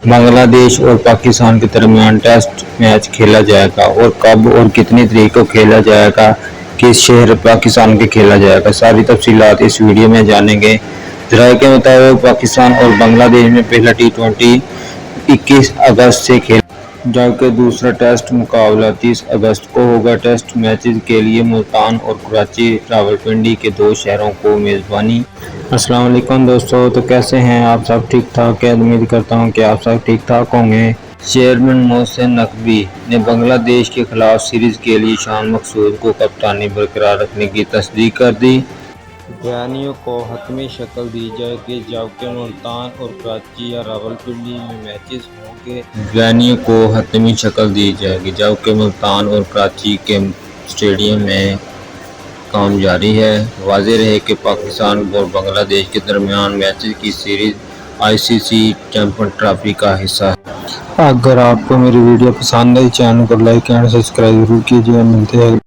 बांग्लादेश और पाकिस्तान के दरमियान टेस्ट मैच खेला जाएगा और कब और कितनी तारीख को खेला जाएगा, किस शहर पाकिस्तान के खेला जाएगा, सारी तफसीलात इस वीडियो में जानेंगे। ज़राए के मुताबिक पाकिस्तान और बांग्लादेश में पहला T20 21 अगस्त से खेला, जबकि दूसरा टेस्ट मुकाबला 30 अगस्त को होगा। टेस्ट मैचेस के लिए मुल्तान और कराची रावलपिंडी के दो शहरों को मेज़बानी। अस्सलाम वालेकुम दोस्तों, तो कैसे हैं आप सब? ठीक ठाक है, उम्मीद करता हूं कि आप सब ठीक ठाक होंगे। चेयरमैन मोहसिन नकवी ने बांग्लादेश के खिलाफ सीरीज के लिए शान मकसूद को कप्तानी बरकरार रखने की तस्दीक कर दी। बयानियों को हतमी शक्ल दी जाएगी, जबकि मुल्तान और कराची या रावलपिंडी में मैचेस होंगे। बयानियों को हतमी शक्ल दी जाएगी, जबकि मुल्तान और कराची के स्टेडियम में काम जारी है। वाज़ेह रहे कि पाकिस्तान और बांग्लादेश के दरमियान मैचेस की सीरीज ICC चैंपियंस ट्रॉफी का हिस्सा है। अगर आपको मेरी वीडियो पसंद आई, चैनल को लाइक एंड सब्सक्राइब जरूर कीजिए। मिलते हैं।